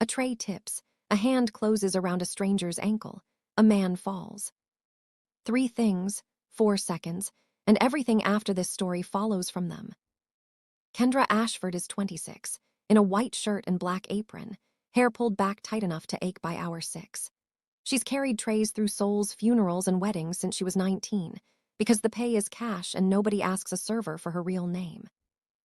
A tray tips. A hand closes around a stranger's ankle. A man falls. 3 things, 4 seconds, and everything after this story follows from them. Kendra Ashford is 26, in a white shirt and black apron, hair pulled back tight enough to ache by hour 6. She's carried trays through Seoul's funerals and weddings since she was 19, because the pay is cash and nobody asks a server for her real name.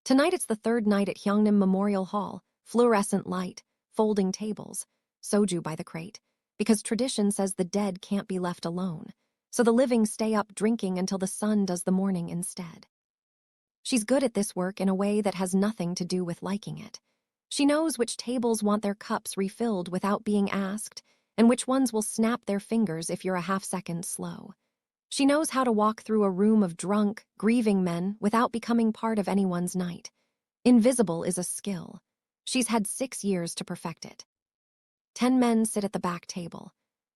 Tonight it's the 3rd night at Hyungnam Memorial Hall, fluorescent light, folding tables, soju by the crate, because tradition says the dead can't be left alone, so the living stay up drinking until the sun does the morning instead. She's good at this work in a way that has nothing to do with liking it. She knows which tables want their cups refilled without being asked, and which ones will snap their fingers if you're a half-second slow. She knows how to walk through a room of drunk, grieving men without becoming part of anyone's night. Invisible is a skill. She's had 6 years to perfect it. 10 men sit at the back table.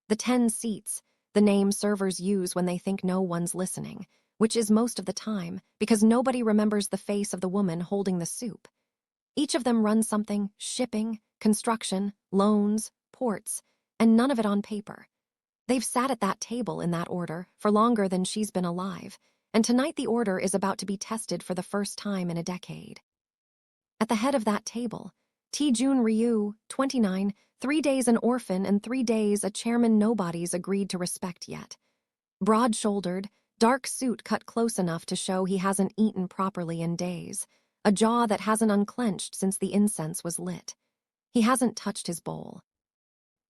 The 10 seats, the name servers use when they think no one's listening, which is most of the time, because nobody remembers the face of the woman holding the soup. Each of them runs something: shipping, construction, loans, ports, and none of it on paper. They've sat at that table in that order for longer than she's been alive, and tonight the order is about to be tested for the first time in a decade. At the head of that table, Tae-Jun Ryu, 29, 3 days an orphan and 3 days a chairman nobody's agreed to respect yet. Broad-shouldered, dark suit cut close enough to show he hasn't eaten properly in days, a jaw that hasn't unclenched since the incense was lit. He hasn't touched his bowl.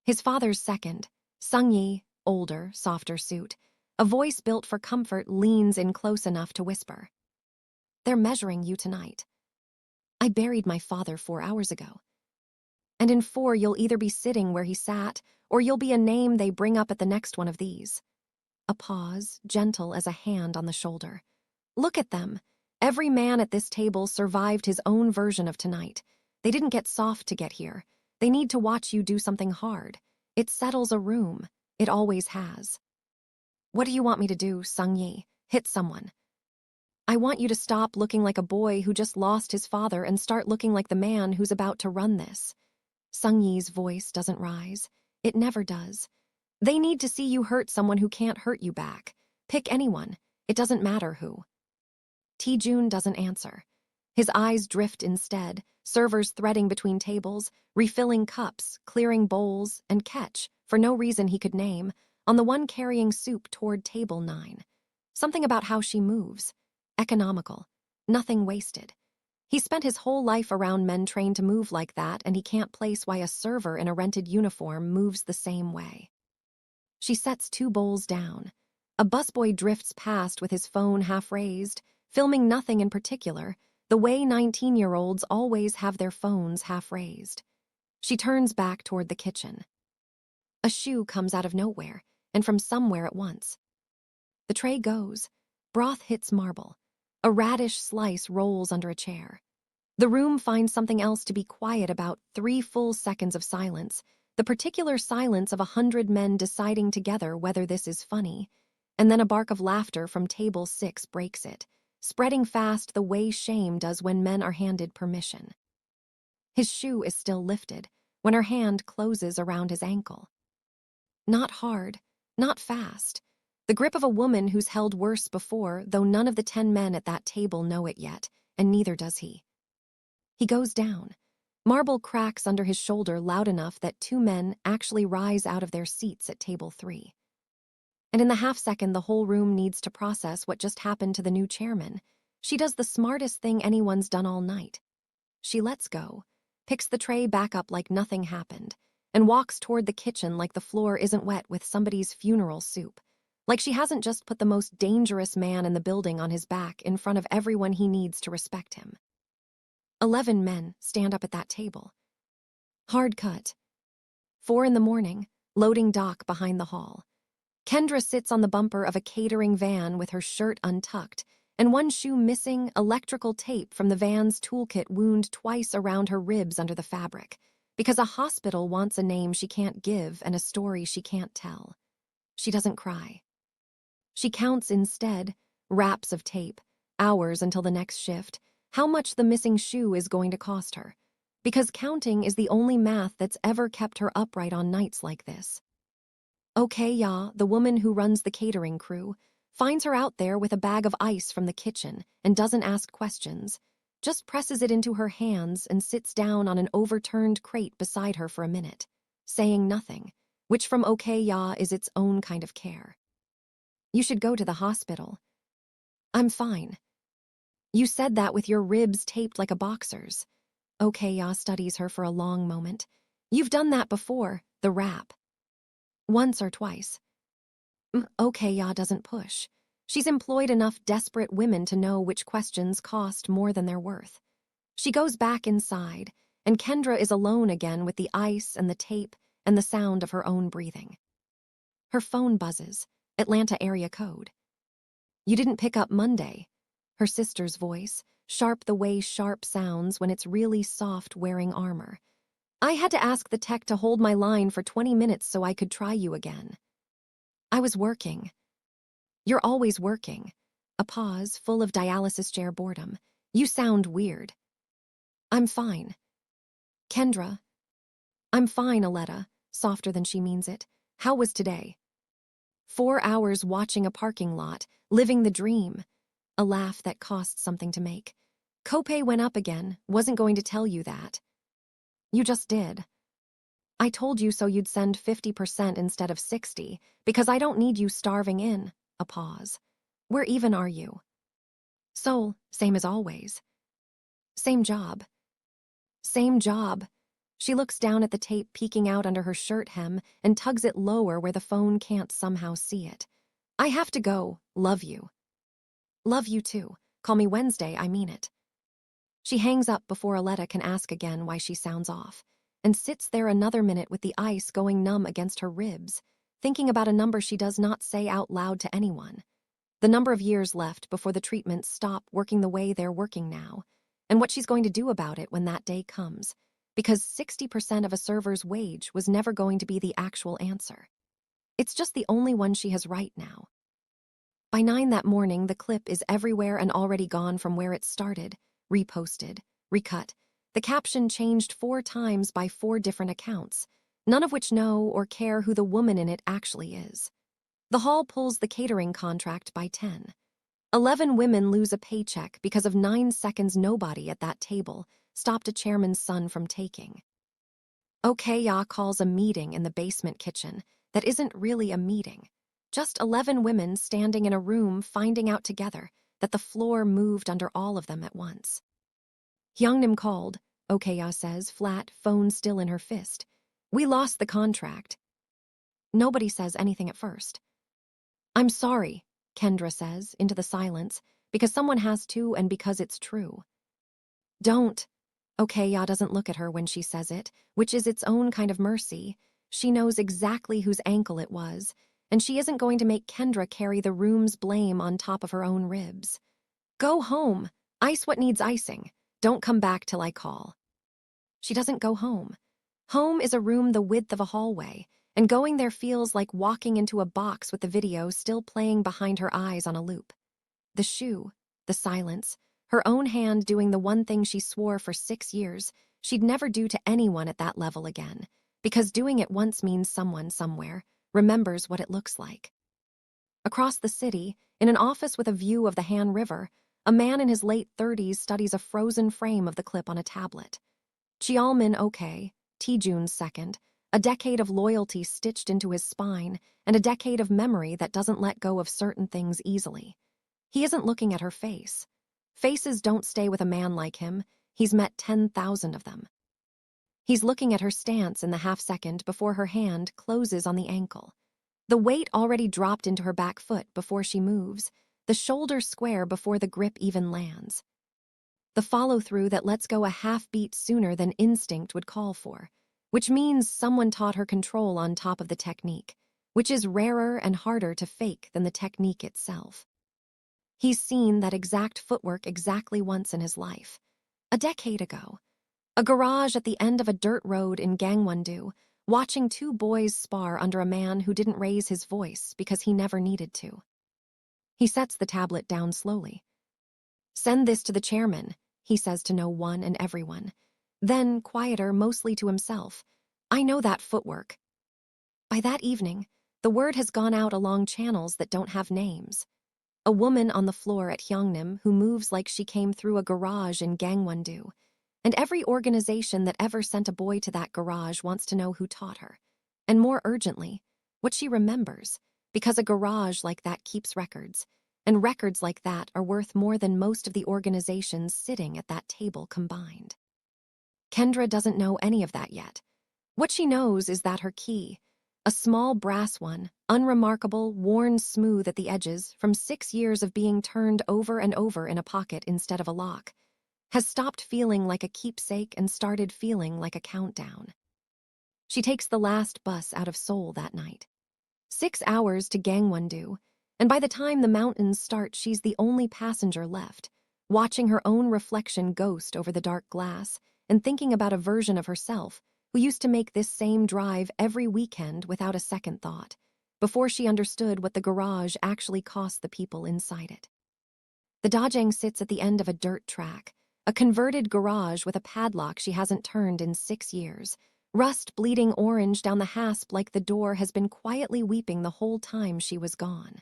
His father's second, Sung-yi, older, softer suit, a voice built for comfort, leans in close enough to whisper. They're measuring you tonight. I buried my father 4 hours ago. And in 4 you'll either be sitting where he sat, or you'll be a name they bring up at the next one of these. A pause, gentle as a hand on the shoulder. Look at them. Every man at this table survived his own version of tonight. They didn't get soft to get here. They need to watch you do something hard. It settles a room. It always has. What do you want me to do, Sung-yi? Hit someone. I want you to stop looking like a boy who just lost his father and start looking like the man who's about to run this. Sung-yi's voice doesn't rise. It never does. They need to see you hurt someone who can't hurt you back. Pick anyone. It doesn't matter who. Tae-Jun doesn't answer. His eyes drift instead, servers threading between tables, refilling cups, clearing bowls, and catch, for no reason he could name, on the one carrying soup toward table 9. Something about how she moves. Economical. Nothing wasted. He spent his whole life around men trained to move like that, and he can't place why a server in a rented uniform moves the same way. She sets 2 bowls down. A busboy drifts past with his phone half raised, filming nothing in particular, the way 19-year-olds always have their phones half raised. She turns back toward the kitchen. A shoe comes out of nowhere, and from somewhere at once. The tray goes. Broth hits marble. A radish slice rolls under a chair. The room finds something else to be quiet about. 3 full seconds of silence, the particular silence of 100 men deciding together whether this is funny, and then a bark of laughter from table 6 breaks it, spreading fast the way shame does when men are handed permission. His shoe is still lifted when her hand closes around his ankle. Not hard, not fast. The grip of a woman who's held worse before, though none of the 10 men at that table know it yet, and neither does he. He goes down. Marble cracks under his shoulder loud enough that 2 men actually rise out of their seats at table 3. And in the half-second the whole room needs to process what just happened to the new chairman, she does the smartest thing anyone's done all night. She lets go, picks the tray back up like nothing happened, and walks toward the kitchen like the floor isn't wet with somebody's funeral soup, like she hasn't just put the most dangerous man in the building on his back in front of everyone he needs to respect him. 11 men stand up at that table. Hard cut. 4 in the morning, loading dock behind the hall. Kendra sits on the bumper of a catering van with her shirt untucked and one shoe missing, electrical tape from the van's toolkit wound twice around her ribs under the fabric, because a hospital wants a name she can't give and a story she can't tell. She doesn't cry. She counts instead, wraps of tape, hours until the next shift, how much the missing shoe is going to cost her. Because counting is the only math that's ever kept her upright on nights like this. Okay, Ya, the woman who runs the catering crew, finds her out there with a bag of ice from the kitchen and doesn't ask questions, just presses it into her hands and sits down on an overturned crate beside her for a minute, saying nothing, which from Okay, Ya is its own kind of care. You should go to the hospital. I'm fine. You said that with your ribs taped like a boxer's. Okay, Ya studies her for a long moment. You've done that before, the rap. Once or twice. Okay, Ya doesn't push. She's employed enough desperate women to know which questions cost more than they're worth. She goes back inside, and Kendra is alone again with the ice and the tape and the sound of her own breathing. Her phone buzzes, Atlanta area code. You didn't pick up Monday. Her sister's voice, sharp the way sharp sounds when it's really soft wearing armor. I had to ask the tech to hold my line for 20 minutes so I could try you again. I was working. You're always working. A pause, full of dialysis chair boredom. You sound weird. I'm fine. Kendra. I'm fine, Aletta, softer than she means it. How was today? 4 hours watching a parking lot, living the dream. A laugh that cost something to make. Copay went up again, wasn't going to tell you that. You just did. I told you so you'd send 50% instead of 60, because I don't need you starving in. A pause. Where even are you? Seoul, same as always. Same job. Same job. She looks down at the tape peeking out under her shirt hem and tugs it lower where the phone can't somehow see it. I have to go. Love you. Love you too. Call me Wednesday, I mean it. She hangs up before Aletta can ask again why she sounds off, and sits there another minute with the ice going numb against her ribs, thinking about a number she does not say out loud to anyone. The number of years left before the treatments stop working the way they're working now, and what she's going to do about it when that day comes, because 60% of a server's wage was never going to be the actual answer. It's just the only one she has right now. By 9 that morning, the clip is everywhere and already gone from where it started, reposted, recut. The caption changed 4 times by 4 different accounts, none of which know or care who the woman in it actually is. The hall pulls the catering contract by 10. 11 women lose a paycheck because of 9 seconds nobody at that table stopped a chairman's son from taking. Okaya calls a meeting in the basement kitchen that isn't really a meeting. Just 11 women standing in a room finding out together that the floor moved under all of them at once. Hyungnim called, Okaya says, flat, phone still in her fist. We lost the contract. Nobody says anything at first. I'm sorry, Kendra says, into the silence, because someone has to and because it's true. Don't. Okaya doesn't look at her when she says it, which is its own kind of mercy. She knows exactly whose ankle it was, and she isn't going to make Kendra carry the room's blame on top of her own ribs. Go home. Ice what needs icing. Don't come back till I call. She doesn't go home. Home is a room the width of a hallway, and going there feels like walking into a box with the video still playing behind her eyes on a loop. The shoe, the silence, her own hand doing the one thing she swore for 6 years she'd never do to anyone at that level again, because doing it once means someone somewhere remembers what it looks like. Across the city, in an office with a view of the Han River, a man in his late 30s studies a frozen frame of the clip on a tablet. Cheolmin Okay, Taejun's second, a decade of loyalty stitched into his spine, and a decade of memory that doesn't let go of certain things easily. He isn't looking at her face. Faces don't stay with a man like him. He's met 10,000 of them. He's looking at her stance in the half-second before her hand closes on the ankle. The weight already dropped into her back foot before she moves, the shoulder square before the grip even lands. The follow-through that lets go a half-beat sooner than instinct would call for, which means someone taught her control on top of the technique, which is rarer and harder to fake than the technique itself. He's seen that exact footwork exactly once in his life. A decade ago. A garage at the end of a dirt road in Gangwon-do, watching 2 boys spar under a man who didn't raise his voice because he never needed to. He sets the tablet down slowly. Send this to the chairman, he says to no one and everyone. Then, quieter, mostly to himself, "I know that footwork." By that evening, the word has gone out along channels that don't have names. A woman on the floor at Hyungnim who moves like she came through a garage in Gangwon-do. And every organization that ever sent a boy to that garage wants to know who taught her. And more urgently, what she remembers, because a garage like that keeps records, and records like that are worth more than most of the organizations sitting at that table combined. Kendra doesn't know any of that yet. What she knows is that her key, a small brass one, unremarkable, worn smooth at the edges from 6 years of being turned over and over in a pocket instead of a lock, has stopped feeling like a keepsake and started feeling like a countdown. She takes the last bus out of Seoul that night. 6 hours to Gangwon-do, and by the time the mountains start, she's the only passenger left, watching her own reflection ghost over the dark glass and thinking about a version of herself who used to make this same drive every weekend without a second thought, before she understood what the garage actually cost the people inside it. The Dajang sits at the end of a dirt track, a converted garage with a padlock she hasn't turned in 6 years, rust bleeding orange down the hasp like the door has been quietly weeping the whole time she was gone.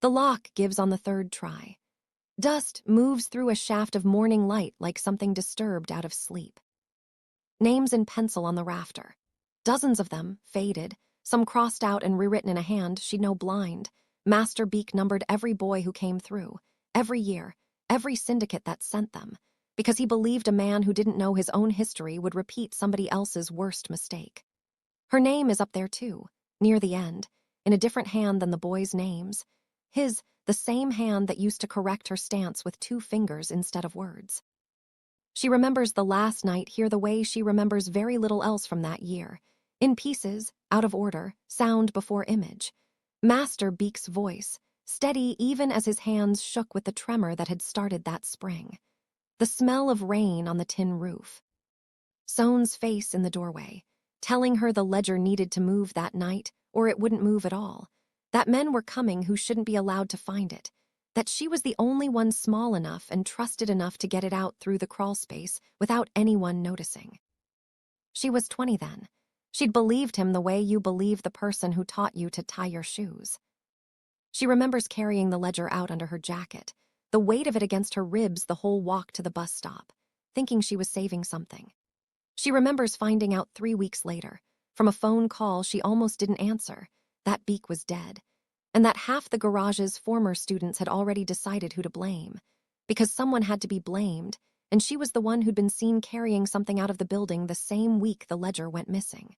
The lock gives on the third try. Dust moves through a shaft of morning light like something disturbed out of sleep. Names in pencil on the rafter. Dozens of them, faded, some crossed out and rewritten in a hand she'd know blind. Master Beak numbered every boy who came through, every year, every syndicate that sent them, because he believed a man who didn't know his own history would repeat somebody else's worst mistake. Her name is up there too, near the end, in a different hand than the boys' names. His, the same hand that used to correct her stance with 2 fingers instead of words. She remembers the last night here the way she remembers very little else from that year. In pieces, out of order, sound before image. Master Beak's voice, steady even as his hands shook with the tremor that had started that spring. The smell of rain on the tin roof. Sohn's face in the doorway, telling her the ledger needed to move that night, or it wouldn't move at all. That men were coming who shouldn't be allowed to find it. That she was the only one small enough and trusted enough to get it out through the crawl space without anyone noticing. She was 20 then. She'd believed him the way you believe the person who taught you to tie your shoes. She remembers carrying the ledger out under her jacket, the weight of it against her ribs the whole walk to the bus stop, thinking she was saving something. She remembers finding out 3 weeks later, from a phone call she almost didn't answer, that Beak was dead, and that half the garage's former students had already decided who to blame, because someone had to be blamed, and she was the one who'd been seen carrying something out of the building the same week the ledger went missing.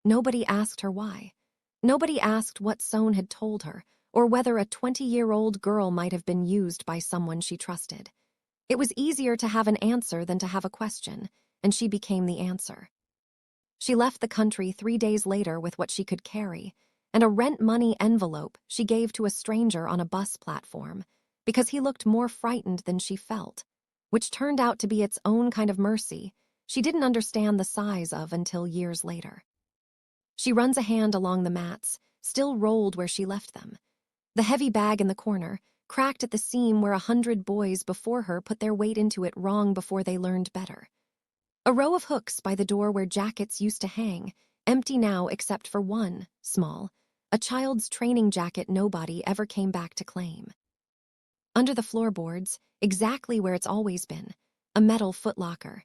Nobody asked her why. Nobody asked what Sohn had told her, or whether a 20-year-old girl might have been used by someone she trusted. It was easier to have an answer than to have a question, and she became the answer. She left the country 3 days later with what she could carry, and a rent money envelope she gave to a stranger on a bus platform, because he looked more frightened than she felt, which turned out to be its own kind of mercy she didn't understand the size of until years later. She runs a hand along the mats, still rolled where she left them. The heavy bag in the corner, cracked at the seam where 100 boys before her put their weight into it wrong before they learned better. A row of hooks by the door where jackets used to hang, empty now except for one, small, a child's training jacket nobody ever came back to claim. Under the floorboards, exactly where it's always been, a metal footlocker.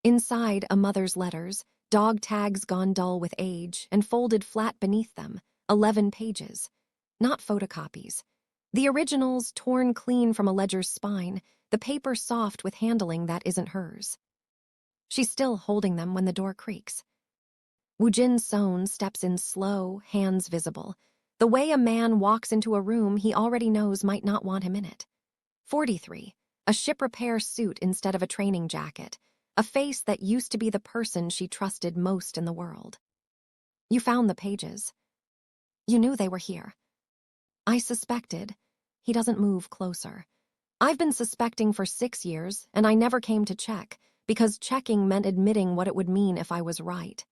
Inside, a mother's letters, dog tags gone dull with age, and folded flat beneath them, 11 pages. Not photocopies. The originals torn clean from a ledger's spine, the paper soft with handling that isn't hers. She's still holding them when the door creaks. Woojin Sohn steps in slow, hands visible, the way a man walks into a room he already knows might not want him in it. 43, a ship repair suit instead of a training jacket, a face that used to be the person she trusted most in the world. You found the pages. You knew they were here. I suspected. He doesn't move closer. I've been suspecting for 6 years, and I never came to check, because checking meant admitting what it would mean if I was right.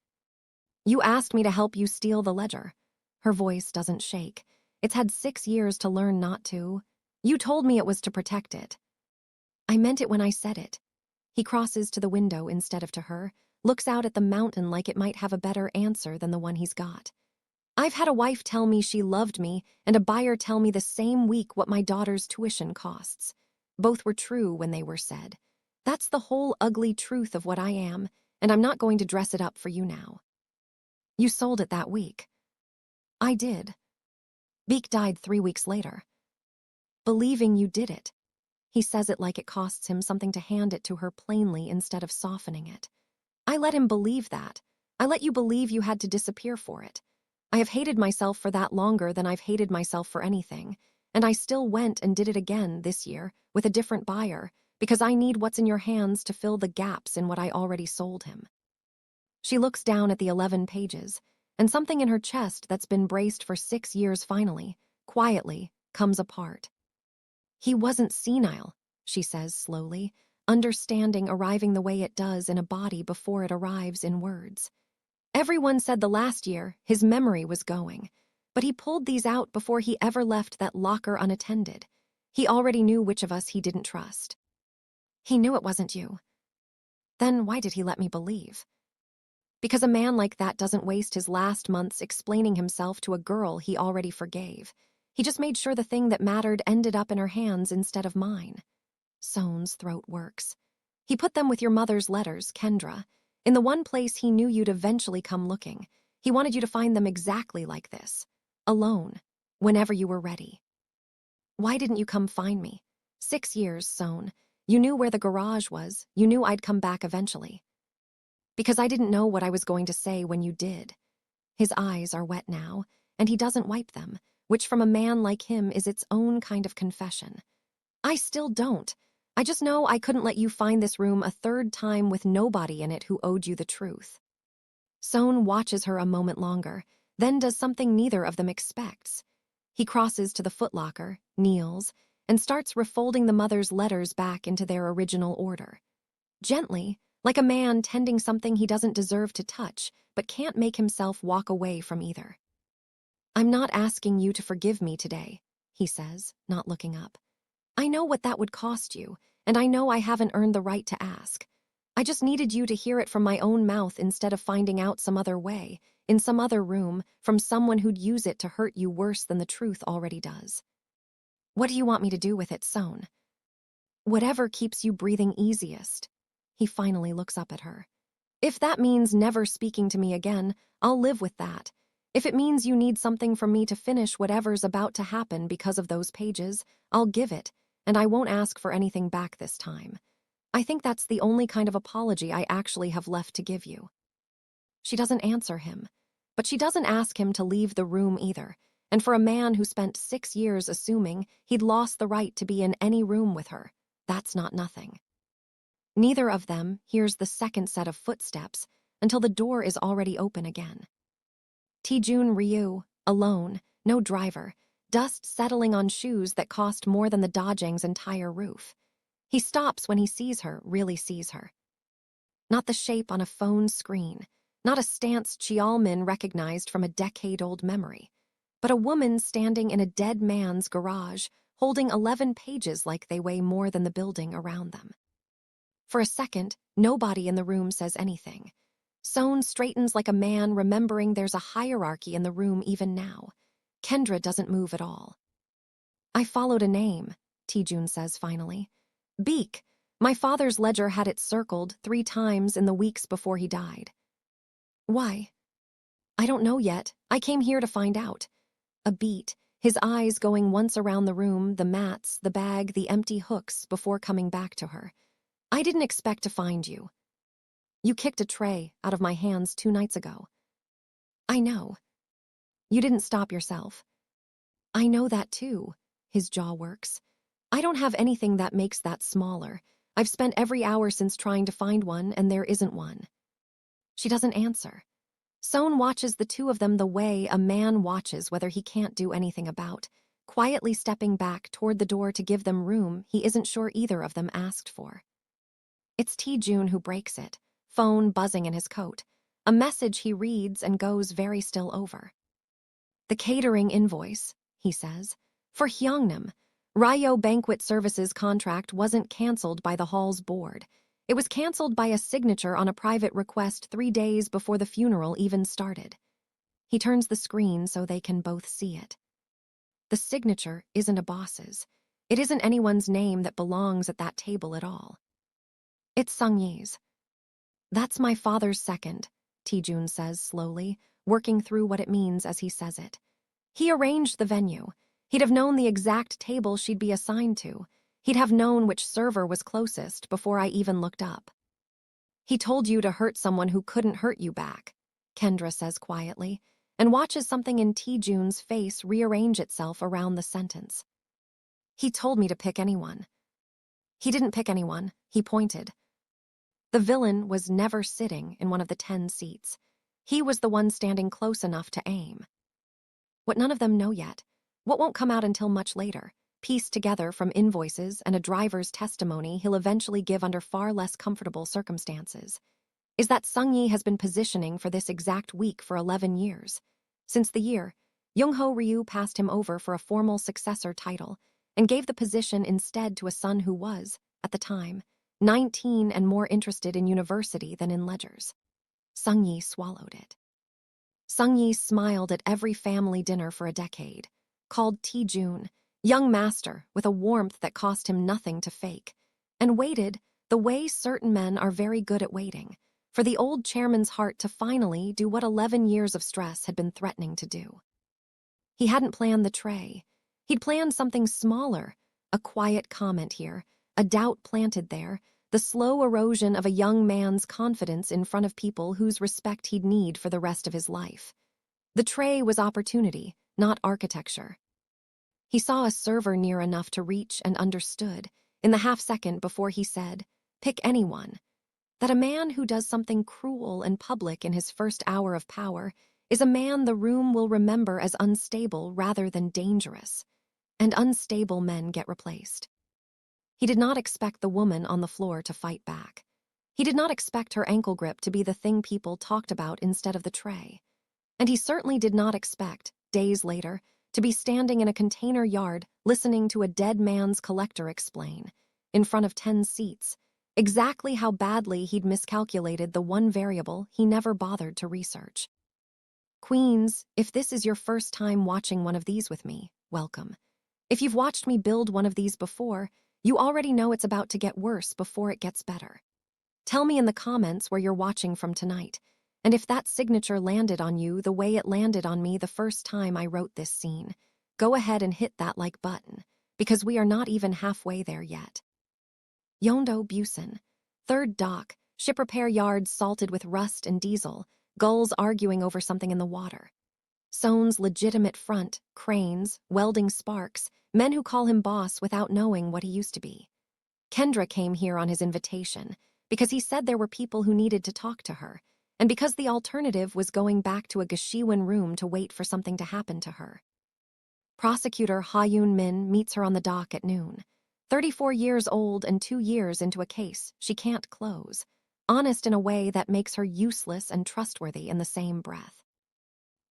You asked me to help you steal the ledger. Her voice doesn't shake. It's had 6 years to learn not to. You told me it was to protect it. I meant it when I said it. He crosses to the window instead of to her, looks out at the mountain like it might have a better answer than the one he's got. I've had a wife tell me she loved me and a buyer tell me the same week what my daughter's tuition costs. Both were true when they were said. That's the whole ugly truth of what I am, and I'm not going to dress it up for you now. You sold it that week. I did. Beek died 3 weeks later. Believing you did it. He says it like it costs him something to hand it to her plainly instead of softening it. I let him believe that. I let you believe you had to disappear for it. I have hated myself for that longer than I've hated myself for anything, and I still went and did it again this year with a different buyer because I need what's in your hands to fill the gaps in what I already sold him. She looks down at the 11 pages, and something in her chest that's been braced for 6 years finally, quietly, comes apart. He wasn't senile, she says slowly, understanding arriving the way it does in a body before it arrives in words. Everyone said the last year his memory was going, but he pulled these out before he ever left that locker unattended. He already knew which of us he didn't trust. He knew it wasn't you. Then why did he let me believe? Because a man like that doesn't waste his last months explaining himself to a girl he already forgave. He just made sure the thing that mattered ended up in her hands instead of mine. Sohn's throat works. He put them with your mother's letters, Kendra, in the one place he knew you'd eventually come looking. He wanted you to find them exactly like this, alone, whenever you were ready. Why didn't you come find me? 6 years, Sohn. You knew where the garage was. You knew I'd come back eventually. Because I didn't know what I was going to say when you did. His eyes are wet now, and he doesn't wipe them, which from a man like him is its own kind of confession. I still don't. I just know I couldn't let you find this room a third time with nobody in it who owed you the truth. Sohn watches her a moment longer, then does something neither of them expects. He crosses to the footlocker, kneels, and starts refolding the mother's letters back into their original order. Gently, like a man tending something he doesn't deserve to touch, but can't make himself walk away from either. I'm not asking you to forgive me today, he says, not looking up. I know what that would cost you, and I know I haven't earned the right to ask. I just needed you to hear it from my own mouth instead of finding out some other way, in some other room, from someone who'd use it to hurt you worse than the truth already does. What do you want me to do with it, Sohn? Whatever keeps you breathing easiest. He finally looks up at her. If that means never speaking to me again, I'll live with that. If it means you need something from me to finish whatever's about to happen because of those pages, I'll give it, and I won't ask for anything back this time. I think that's the only kind of apology I actually have left to give you. She doesn't answer him, but she doesn't ask him to leave the room either, and for a man who spent 6 years assuming he'd lost the right to be in any room with her, that's not nothing. Neither of them hears the second set of footsteps until the door is already open again. Taejun Ryu, alone, no driver, dust settling on shoes that cost more than the Dojang's entire roof. He stops when he sees her, really sees her. Not the shape on a phone screen, not a stance Cheolmin recognized from a decade-old memory, but a woman standing in a dead man's garage, holding 11 pages like they weigh more than the building around them. For a second, nobody in the room says anything. Sohn straightens like a man remembering there's a hierarchy in the room even now. Kendra doesn't move at all. I followed a name, Taejun says finally. Beek. My father's ledger had it circled 3 times in the weeks before he died. Why? I don't know yet. I came here to find out. A beat, his eyes going once around the room, the mats, the bag, the empty hooks before coming back to her. I didn't expect to find you. You kicked a tray out of my hands 2 nights ago. I know. You didn't stop yourself. I know that too. His jaw works. I don't have anything that makes that smaller. I've spent every hour since trying to find one, and there isn't one. She doesn't answer. Sohn watches the two of them the way a man watches whether he can't do anything about, quietly stepping back toward the door to give them room he isn't sure either of them asked for. It's Taejun who breaks it, phone buzzing in his coat, a message he reads and goes very still over. The catering invoice, he says, for Hyeongnam. Ryo Banquet Services contract wasn't canceled by the hall's board. It was canceled by a signature on a private request 3 days before the funeral even started. He turns the screen so they can both see it. The signature isn't a boss's. It isn't anyone's name that belongs at that table at all. It's Sung Yi's. That's my father's second, Tae-jun says slowly, working through what it means as he says it. He arranged the venue. He'd have known the exact table she'd be assigned to. He'd have known which server was closest before I even looked up. He told you to hurt someone who couldn't hurt you back, Kendra says quietly, and watches something in Tae-jun's face rearrange itself around the sentence. He told me to pick anyone. He didn't pick anyone, he pointed. The villain was never sitting in one of the 10 seats. He was the one standing close enough to aim. What none of them know yet, what won't come out until much later, pieced together from invoices and a driver's testimony he'll eventually give under far less comfortable circumstances, is that Sung Yi has been positioning for this exact week for 11 years. Since the year, Young-ho Ryu passed him over for a formal successor title and gave the position instead to a son who was, at the time, 19 and more interested in university than in ledgers. Sung Yi swallowed it. Sung Yi smiled at every family dinner for a decade, called Tae-jun young master with a warmth that cost him nothing to fake, and waited the way certain men are very good at waiting, for the old chairman's heart to finally do what 11 years of stress had been threatening to do. He hadn't planned the tray. He'd planned something smaller, a quiet comment here, a doubt planted there, the slow erosion of a young man's confidence in front of people whose respect he'd need for the rest of his life. The tray was opportunity, not architecture. He saw a server near enough to reach and understood, in the half-second before he said, "Pick anyone," that a man who does something cruel and public in his first hour of power is a man the room will remember as unstable rather than dangerous, and unstable men get replaced. He did not expect the woman on the floor to fight back. He did not expect her ankle grip to be the thing people talked about instead of the tray. And he certainly did not expect, days later, to be standing in a container yard listening to a dead man's collector explain, in front of 10 seats, exactly how badly he'd miscalculated the one variable he never bothered to research. Queens, if this is your first time watching one of these with me, welcome. If you've watched me build one of these before, you already know it's about to get worse before it gets better. Tell me in the comments where you're watching from tonight, and if that signature landed on you the way it landed on me the first time I wrote this scene, go ahead and hit that like button, because we are not even halfway there yet. Yeondo Busan, third dock, ship repair yards salted with rust and diesel, gulls arguing over something in the water. Sohn's legitimate front, cranes, welding sparks, men who call him boss without knowing what he used to be. Kendra came here on his invitation, because he said there were people who needed to talk to her, and because the alternative was going back to a Gashiwan room to wait for something to happen to her. Prosecutor Ha Yoon Min meets her on the dock at noon. 34 years old and 2 years into a case she can't close, honest in a way that makes her useless and trustworthy in the same breath.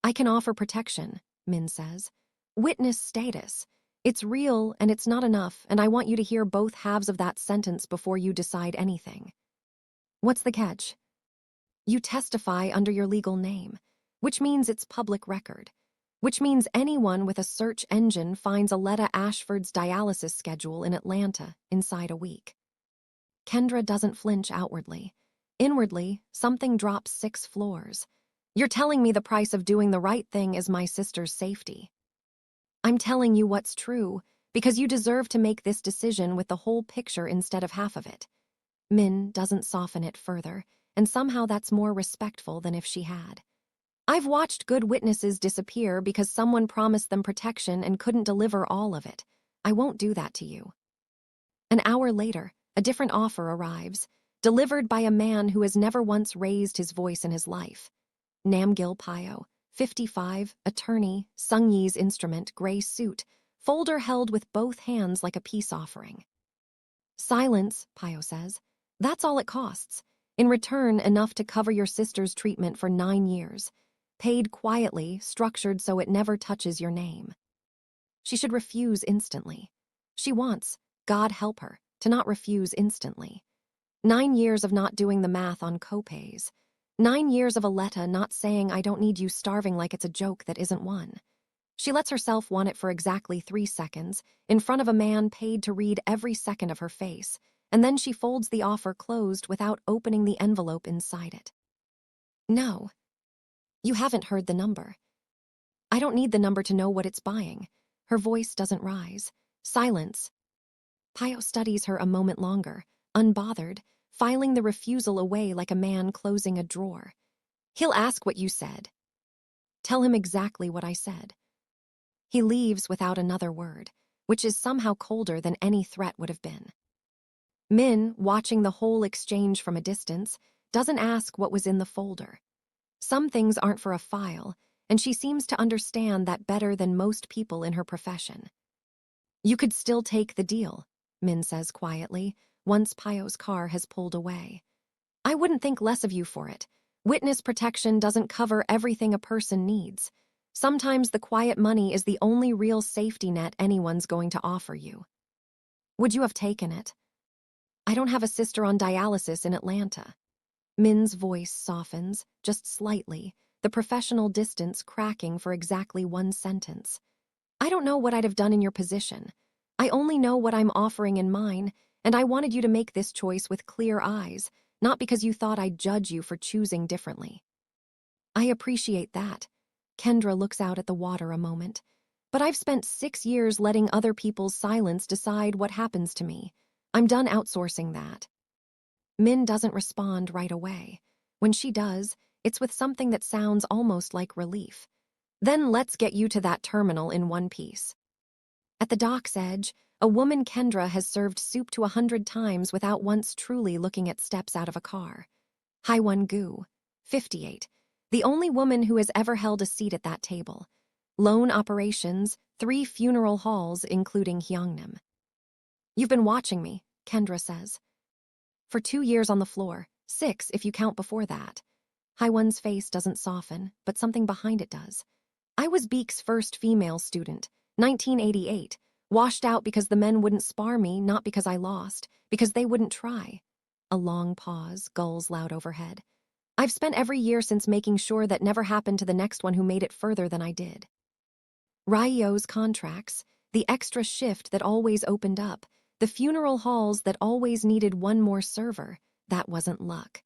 I can offer protection, Min says. Witness status. It's real and it's not enough, and I want you to hear both halves of that sentence before you decide anything. What's the catch? You testify under your legal name, which means it's public record, which means anyone with a search engine finds Aletta Ashford's dialysis schedule in Atlanta inside a week. Kendra doesn't flinch outwardly. Inwardly, something drops 6 floors. You're telling me the price of doing the right thing is my sister's safety. I'm telling you what's true, because you deserve to make this decision with the whole picture instead of half of it. Min doesn't soften it further, and somehow that's more respectful than if she had. I've watched good witnesses disappear because someone promised them protection and couldn't deliver all of it. I won't do that to you. An hour later, a different offer arrives, delivered by a man who has never once raised his voice in his life. Namgil Pyo, 55, attorney, Sung Yi's instrument, gray suit, folder held with both hands like a peace offering. Silence, Pyo says. That's all it costs. In return, enough to cover your sister's treatment for 9 years. Paid quietly, structured so it never touches your name. She should refuse instantly. She wants, God help her, to not refuse instantly. 9 years of not doing the math on copays. 9 years of Aletta not saying I don't need you starving like it's a joke that isn't one. She lets herself want it for exactly 3 seconds, in front of a man paid to read every second of her face, and then she folds the offer closed without opening the envelope inside it. No. You haven't heard the number. I don't need the number to know what it's buying. Her voice doesn't rise. Silence. Pio studies her a moment longer, unbothered, filing the refusal away like a man closing a drawer. He'll ask what you said. Tell him exactly what I said. He leaves without another word, which is somehow colder than any threat would have been. Min, watching the whole exchange from a distance, doesn't ask what was in the folder. Some things aren't for a file, and she seems to understand that better than most people in her profession. You could still take the deal, Min says quietly, once Pio's car has pulled away. I wouldn't think less of you for it. Witness protection doesn't cover everything a person needs. Sometimes the quiet money is the only real safety net anyone's going to offer you. Would you have taken it? I don't have a sister on dialysis in Atlanta. Min's voice softens, just slightly, the professional distance cracking for exactly one sentence. I don't know what I'd have done in your position. I only know what I'm offering in mine, and I wanted you to make this choice with clear eyes, not because you thought I'd judge you for choosing differently. I appreciate that. Kendra looks out at the water a moment. But I've spent 6 years letting other people's silence decide what happens to me. I'm done outsourcing that. Min doesn't respond right away. When she does, it's with something that sounds almost like relief. Then let's get you to that terminal in one piece. At the dock's edge, a woman Kendra has served soup to 100 times without once truly looking at steps out of a car. Haiwan Gu, 58, the only woman who has ever held a seat at that table. Loan operations, 3 funeral halls including Hyungnam. You've been watching me, Kendra says. For 2 years on the floor, 6 if you count before that. Haiwan's face doesn't soften, but something behind it does. I was Beek's first female student, 1988, washed out because the men wouldn't spar me, not because I lost, because they wouldn't try. A long pause, gulls loud overhead. I've spent every year since making sure that never happened to the next one who made it further than I did. Ryo's contracts, the extra shift that always opened up, the funeral halls that always needed one more server, that wasn't luck.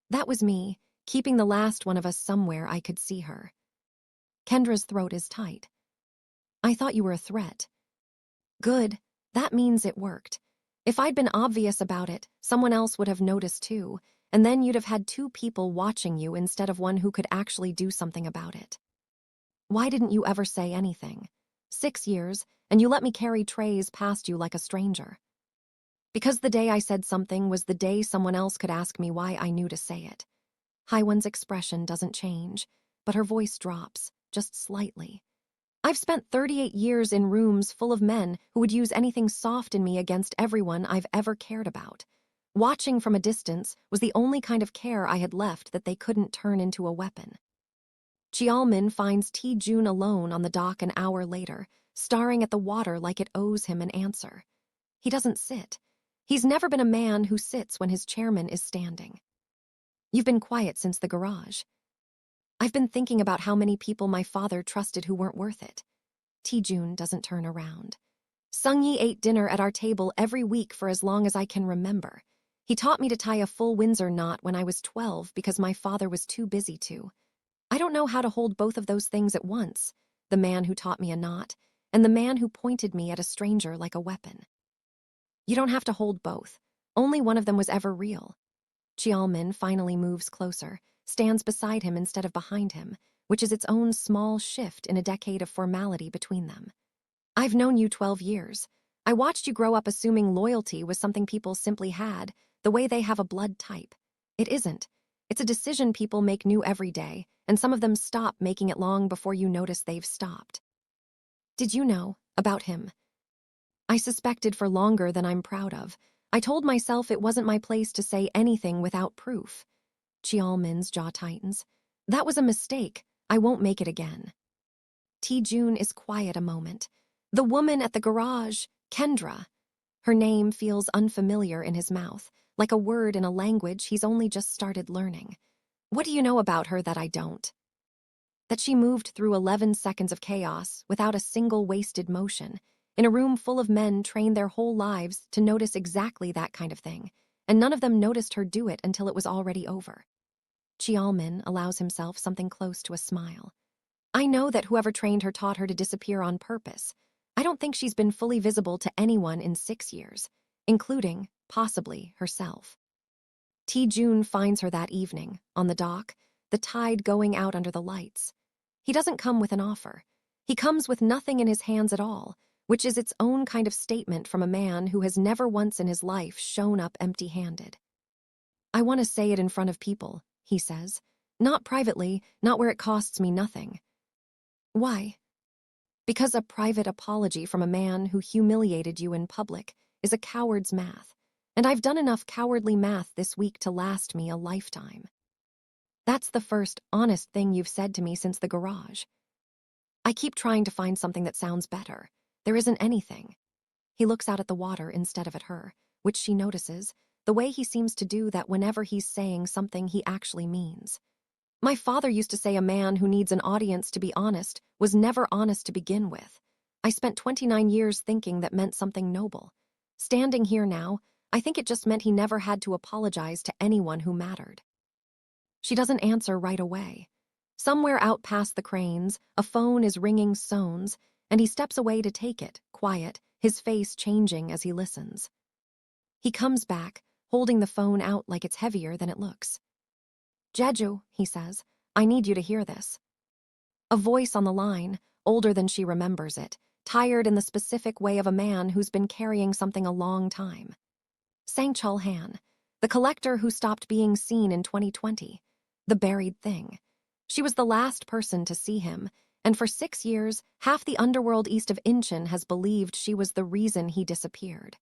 That was me, keeping the last one of us somewhere I could see her. Kendra's throat is tight. I thought you were a threat. Good, that means it worked. If I'd been obvious about it, someone else would have noticed too, and then you'd have had 2 people watching you instead of one who could actually do something about it. Why didn't you ever say anything? 6 years, and you let me carry trays past you like a stranger. Because the day I said something was the day someone else could ask me why I knew to say it. Haiwan's expression doesn't change, but her voice drops, just slightly. I've spent 38 years in rooms full of men who would use anything soft in me against everyone I've ever cared about. Watching from a distance was the only kind of care I had left that they couldn't turn into a weapon. Chialmin finds T-Jun alone on the dock an hour later, staring at the water like it owes him an answer. He doesn't sit. He's never been a man who sits when his chairman is standing. You've been quiet since the garage. I've been thinking about how many people my father trusted who weren't worth it. T-Jun doesn't turn around. Sung-Yi ate dinner at our table every week for as long as I can remember. He taught me to tie a full Windsor knot when I was 12 because my father was too busy to. I don't know how to hold both of those things at once, the man who taught me a knot, and the man who pointed me at a stranger like a weapon. You don't have to hold both. Only one of them was ever real. Chialmin finally moves closer, stands beside him instead of behind him, which is its own small shift in a decade of formality between them. I've known you 12 years. I watched you grow up assuming loyalty was something people simply had, the way they have a blood type. It isn't. It's a decision people make new every day, and some of them stop making it long before you notice they've stopped. Did you know about him? I suspected for longer than I'm proud of. I told myself it wasn't my place to say anything without proof. Chialmin's jaw tightens. That was a mistake. I won't make it again. T-Jun is quiet a moment. The woman at the garage, Kendra. Her name feels unfamiliar in his mouth, like a word in a language he's only just started learning. What do you know about her that I don't? That she moved through 11 seconds of chaos without a single wasted motion, in a room full of men trained their whole lives to notice exactly that kind of thing, and none of them noticed her do it until it was already over. Chialmin allows himself something close to a smile. I know that whoever trained her taught her to disappear on purpose. I don't think she's been fully visible to anyone in 6 years, including, possibly, herself. June finds her that evening, on the dock, the tide going out under the lights. He doesn't come with an offer. He comes with nothing in his hands at all, which is its own kind of statement from a man who has never once in his life shown up empty-handed. I want to say it in front of people, he says. Not privately, not where it costs me nothing. Why? Because a private apology from a man who humiliated you in public is a coward's math, and I've done enough cowardly math this week to last me a lifetime. That's the first honest thing you've said to me since the garage. I keep trying to find something that sounds better. There isn't anything. He looks out at the water instead of at her, which she notices, the way he seems to do that whenever he's saying something he actually means. My father used to say a man who needs an audience to be honest was never honest to begin with. I spent 29 years thinking that meant something noble. Standing here now, I think it just meant he never had to apologize to anyone who mattered. She doesn't answer right away. Somewhere out past the cranes, a phone is ringing sones, and he steps away to take it, quiet, his face changing as he listens. He comes back, holding the phone out like it's heavier than it looks. Jeju, he says, I need you to hear this. A voice on the line, older than she remembers it, tired in the specific way of a man who's been carrying something a long time. Sang-Chul Han, the collector who stopped being seen in 2020, the buried thing. She was the last person to see him, and for 6 years, half the underworld east of Incheon has believed she was the reason he disappeared.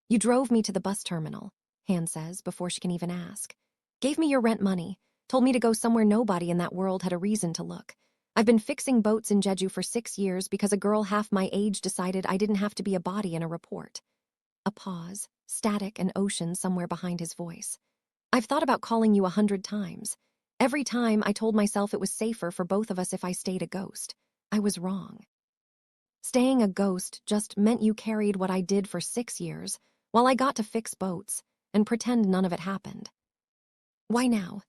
You drove me to the bus terminal, Han says before she can even ask. Gave me your rent money, told me to go somewhere nobody in that world had a reason to look. I've been fixing boats in Jeju for 6 years because a girl half my age decided I didn't have to be a body in a report. A pause, static and ocean somewhere behind his voice. I've thought about calling you 100 times. Every time I told myself it was safer for both of us if I stayed a ghost. I was wrong. Staying a ghost just meant you carried what I did for 6 years, while I got to fix boats and pretend none of it happened. Why now?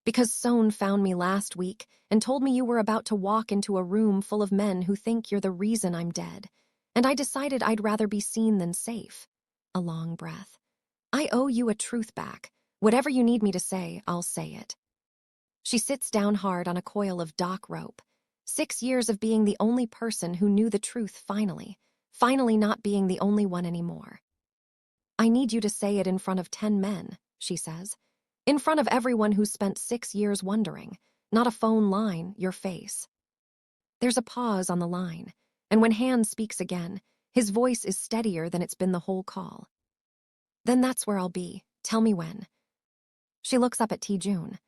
Because Son found me last week and told me you were about to walk into a room full of men who think you're the reason I'm dead, and I decided I'd rather be seen than safe. A long breath. I owe you a truth back. Whatever you need me to say, I'll say it. She sits down hard on a coil of dock rope. 6 years of being the only person who knew the truth finally not being the only one anymore. I need you to say it in front of 10 men, she says. In front of everyone who's spent 6 years wondering, not a phone line, your face. There's a pause on the line, and when Han speaks again, his voice is steadier than it's been the whole call. Then that's where I'll be. Tell me when. She looks up at June.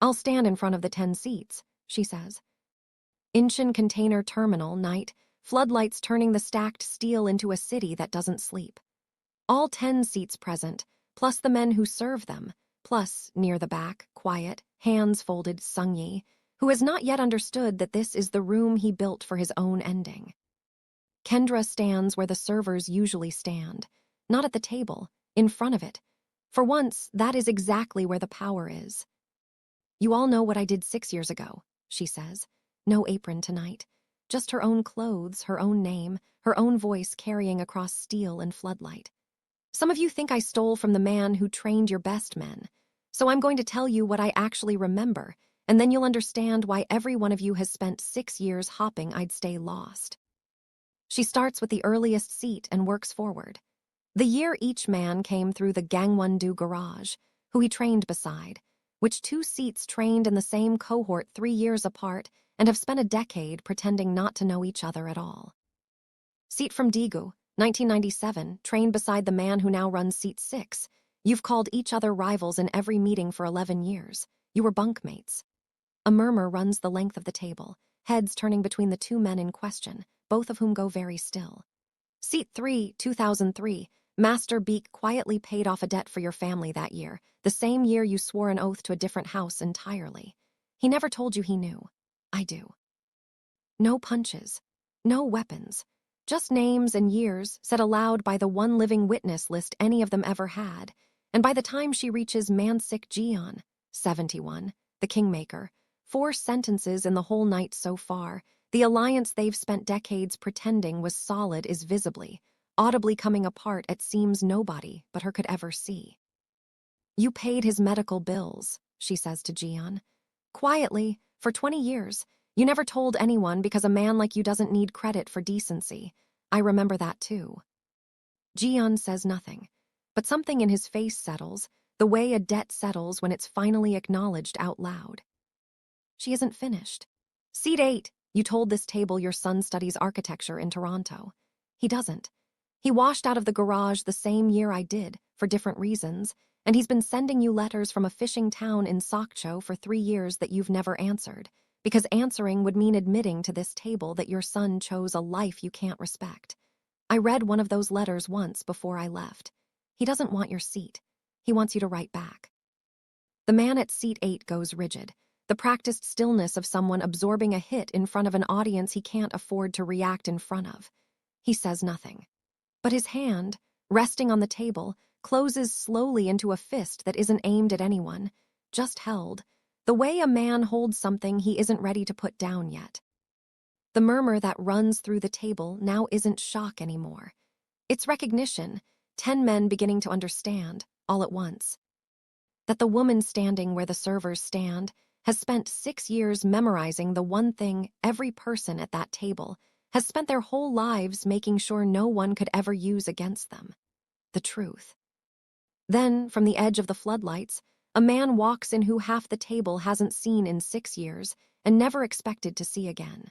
I'll stand in front of the 10 seats, she says. Incheon Container Terminal, night, floodlights turning the stacked steel into a city that doesn't sleep. All 10 seats present, plus the men who serve them, plus, near the back, quiet, hands folded Sung-Yi, who has not yet understood that this is the room he built for his own ending. Kendra stands where the servers usually stand, not at the table, in front of it. For once, that is exactly where the power is. You all know what I did 6 years ago, she says. No apron tonight. Just her own clothes, her own name, her own voice carrying across steel and floodlight. Some of you think I stole from the man who trained your best men. So I'm going to tell you what I actually remember, and then you'll understand why every one of you has spent 6 years hopping I'd stay lost. She starts with the earliest seat and works forward. The year each man came through the Gangwon-do garage, who he trained beside, which 2 seats trained in the same cohort 3 years apart and have spent a decade pretending not to know each other at all. Seat from Daegu, 1997, trained beside the man who now runs seat 6. You've called each other rivals in every meeting for 11 years. You were bunkmates. A murmur runs the length of the table, heads turning between the 2 men in question, both of whom go very still. Seat 3, 2003, Master Beak quietly paid off a debt for your family that year, the same year you swore an oath to a different house entirely. He never told you he knew. I do. No punches. No weapons. Just names and years said aloud by the one living witness list any of them ever had. And by the time she reaches Mansick Jian, 71, the Kingmaker, 4 sentences in the whole night so far, the alliance they've spent decades pretending was solid is visibly, audibly coming apart at seams nobody but her could ever see. You paid his medical bills, she says to Jian. Quietly, for 20 years. You never told anyone because a man like you doesn't need credit for decency. I remember that too. Jian says nothing, but something in his face settles, the way a debt settles when it's finally acknowledged out loud. She isn't finished. Seat 8, you told this table your son studies architecture in Toronto. He doesn't. He washed out of the garage the same year I did, for different reasons, and he's been sending you letters from a fishing town in Sokcho for 3 years that you've never answered, because answering would mean admitting to this table that your son chose a life you can't respect. I read one of those letters once before I left. He doesn't want your seat. He wants you to write back. The man at seat 8 goes rigid, the practiced stillness of someone absorbing a hit in front of an audience he can't afford to react in front of. He says nothing. But his hand, resting on the table, closes slowly into a fist that isn't aimed at anyone, just held, the way a man holds something he isn't ready to put down yet. The murmur that runs through the table now isn't shock anymore. It's recognition, 10 men beginning to understand, all at once. That the woman standing where the servers stand has spent 6 years memorizing the one thing every person at that table has spent their whole lives making sure no one could ever use against them. The truth. Then, from the edge of the floodlights, a man walks in who half the table hasn't seen in 6 years and never expected to see again.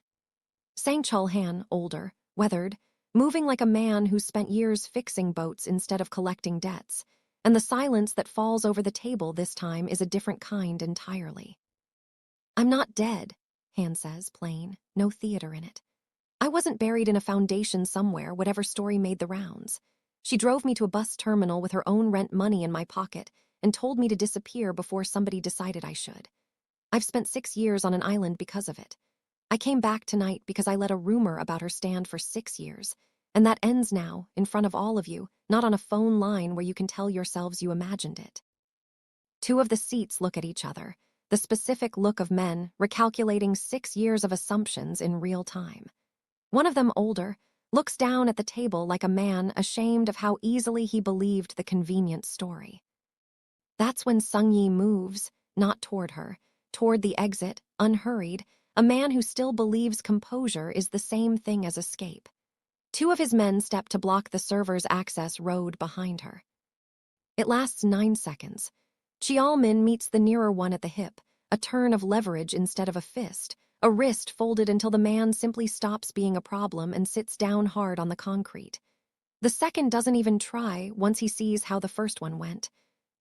Sang Chul-han, older, weathered, moving like a man who spent years fixing boats instead of collecting debts, and the silence that falls over the table this time is a different kind entirely. I'm not dead, Han says, plain, no theater in it. I wasn't buried in a foundation somewhere, whatever story made the rounds. She drove me to a bus terminal with her own rent money in my pocket and told me to disappear before somebody decided I should. I've spent 6 years on an island because of it. I came back tonight because I let a rumor about her stand for 6 years, and that ends now, in front of all of you, not on a phone line where you can tell yourselves you imagined it. 2 of the seats look at each other, the specific look of men recalculating 6 years of assumptions in real time. One of them, older, looks down at the table like a man ashamed of how easily he believed the convenient story. That's when Sung Yi moves, not toward her, toward the exit, unhurried, a man who still believes composure is the same thing as escape. 2 of his men step to block the server's access road behind her. It lasts 9 seconds. Chialmin meets the nearer one at the hip, a turn of leverage instead of a fist, a wrist folded until the man simply stops being a problem and sits down hard on the concrete. The second doesn't even try once he sees how the first one went.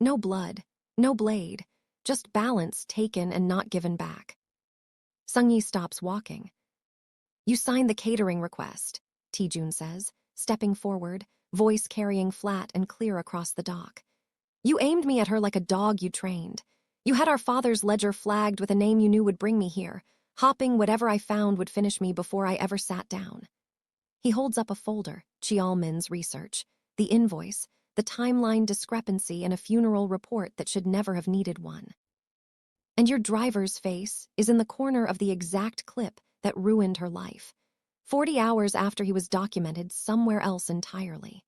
No blood, no blade, just balance taken and not given back. Sung Yi stops walking. You signed the catering request, Taejun says, stepping forward, voice carrying flat and clear across the dock. You aimed me at her like a dog you trained. You had our father's ledger flagged with a name you knew would bring me here. Hopping whatever I found would finish me before I ever sat down. He holds up a folder, Chialmin's research, the invoice, the timeline discrepancy in a funeral report that should never have needed one. And your driver's face is in the corner of the exact clip that ruined her life, 40 hours after he was documented somewhere else entirely.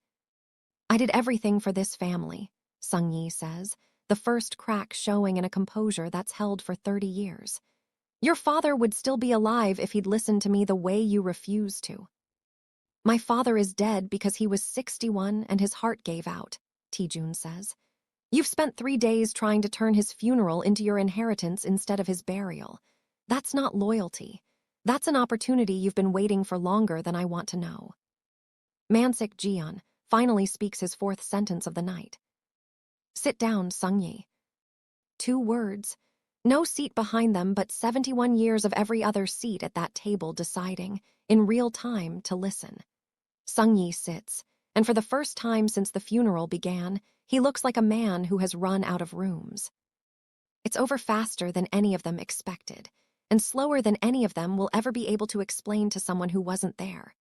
I did everything for this family, Sung Yi says, the first crack showing in a composure that's held for 30 years. Your father would still be alive if he'd listened to me the way you refused to. My father is dead because he was 61 and his heart gave out, Taejun says. You've spent 3 days trying to turn his funeral into your inheritance instead of his burial. That's not loyalty. That's an opportunity you've been waiting for longer than I want to know. Mansick Jian finally speaks his 4th sentence of the night. Sit down, Sung Yi. 2 words. No seat behind them but 71 years of every other seat at that table deciding, in real time, to listen. Sung Yi sits, and for the first time since the funeral began, he looks like a man who has run out of rooms. It's over faster than any of them expected, and slower than any of them will ever be able to explain to someone who wasn't there.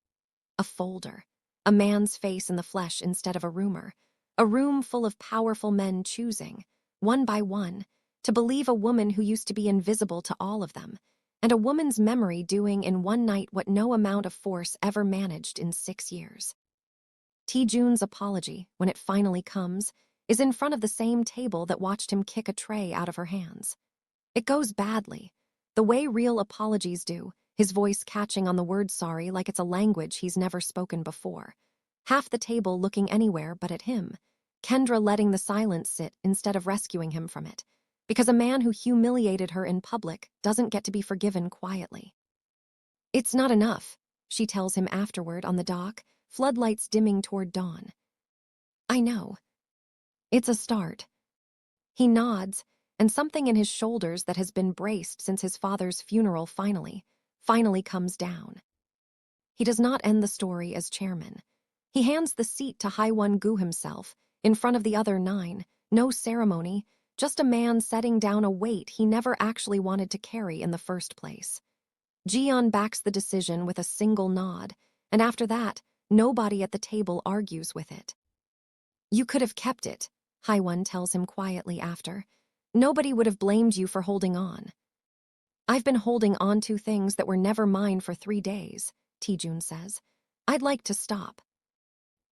A folder, a man's face in the flesh instead of a rumor, a room full of powerful men choosing, one by one, to believe a woman who used to be invisible to all of them, and a woman's memory doing in one night what no amount of force ever managed in 6 years. T-June's apology, when it finally comes, is in front of the same table that watched him kick a tray out of her hands. It goes badly, the way real apologies do, his voice catching on the word sorry like it's a language he's never spoken before. Half the table looking anywhere but at him, Kendra letting the silence sit instead of rescuing him from it, because a man who humiliated her in public doesn't get to be forgiven quietly. "It's not enough," she tells him afterward on the dock, floodlights dimming toward dawn. "I know. It's a start." He nods, and something in his shoulders that has been braced since his father's funeral finally comes down. He does not end the story as chairman. He hands the seat to Haiwon-gu himself, in front of the other 9, no ceremony, just a man setting down a weight he never actually wanted to carry in the first place. Jiyeon backs the decision with a single nod, and after that, nobody at the table argues with it. "You could have kept it," Haiwon tells him quietly after. "Nobody would have blamed you for holding on." "I've been holding on to things that were never mine for 3 days, T-June says. "I'd like to stop."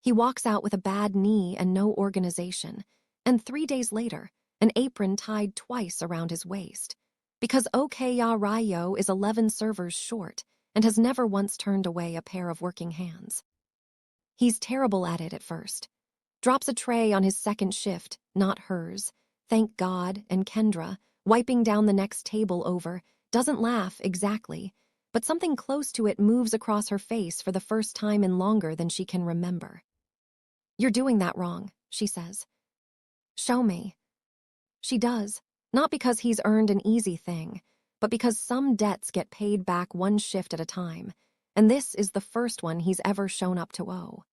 He walks out with a bad knee and no organization, and 3 days later, an apron tied twice around his waist, because Okaya Ryo is 11 servers short and has never once turned away a pair of working hands. He's terrible at it at first. Drops a tray on his second shift, not hers. Thank God, and Kendra, wiping down the next table over, doesn't laugh exactly, but something close to it moves across her face for the first time in longer than she can remember. "You're doing that wrong," she says. "Show me." She does, not because he's earned an easy thing, but because some debts get paid back one shift at a time, and this is the first one he's ever shown up to owe.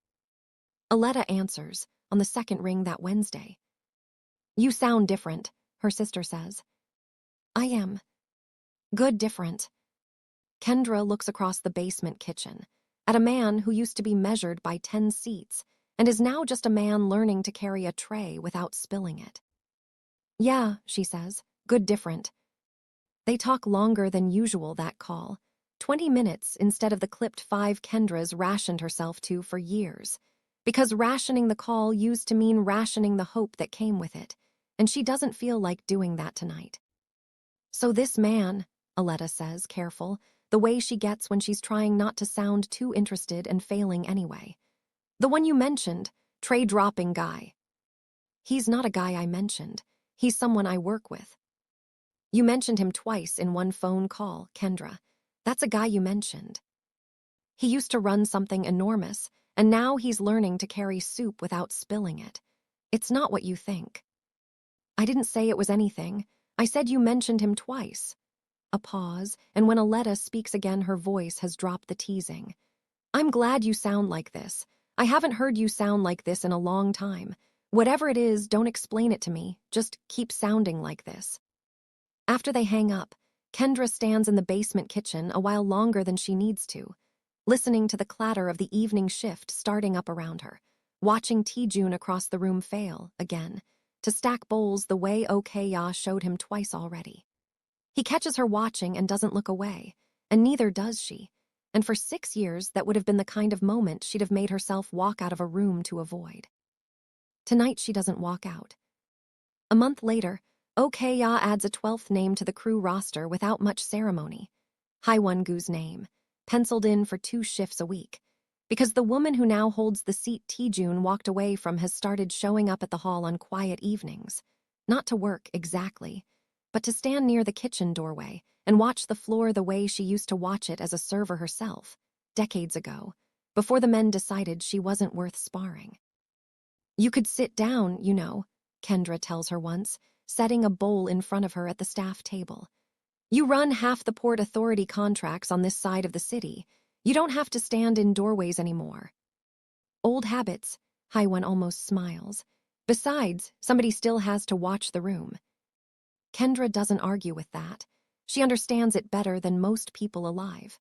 Aletta answers, on the second ring that Wednesday. "You sound different," her sister says. "I am. Good different." Kendra looks across the basement kitchen, at a man who used to be measured by 10 seats, and is now just a man learning to carry a tray without spilling it. "Yeah," she says, "good different." They talk longer than usual that call, 20 minutes instead of the clipped 5 Kendra's rationed herself to for years, because rationing the call used to mean rationing the hope that came with it, and she doesn't feel like doing that tonight. "So this man," Aletta says, careful, the way she gets when she's trying not to sound too interested and failing anyway. "The one you mentioned, tray-dropping guy." "He's not a guy I mentioned. He's someone I work with." "You mentioned him twice in one phone call, Kendra. That's a guy you mentioned. He used to run something enormous, and now he's learning to carry soup without spilling it. It's not what you think." "I didn't say it was anything. I said you mentioned him twice." A pause, and when Aletta speaks again, her voice has dropped the teasing. "I'm glad you sound like this. I haven't heard you sound like this in a long time. Whatever it is, don't explain it to me. Just keep sounding like this." After they hang up, Kendra stands in the basement kitchen a while longer than she needs to, listening to the clatter of the evening shift starting up around her, watching T-June across the room fail, again, to stack bowls the way Okaya showed him twice already. He catches her watching and doesn't look away, and neither does she, and for 6 years that would have been the kind of moment she'd have made herself walk out of a room to avoid. Tonight she doesn't walk out. A month later, Okaya adds a 12th name to the crew roster without much ceremony. Haiwon-gu's name, penciled in for 2 shifts a week, because the woman who now holds the seat T-June walked away from has started showing up at the hall on quiet evenings. Not to work, exactly, but to stand near the kitchen doorway and watch the floor the way she used to watch it as a server herself, decades ago, before the men decided she wasn't worth sparring. "You could sit down, you know," Kendra tells her once, setting a bowl in front of her at the staff table. "You run half the Port Authority contracts on this side of the city. You don't have to stand in doorways anymore." Old habits, Haiwan almost smiles. Besides, somebody still has to watch the room. Kendra doesn't argue with that. She understands it better than most people alive.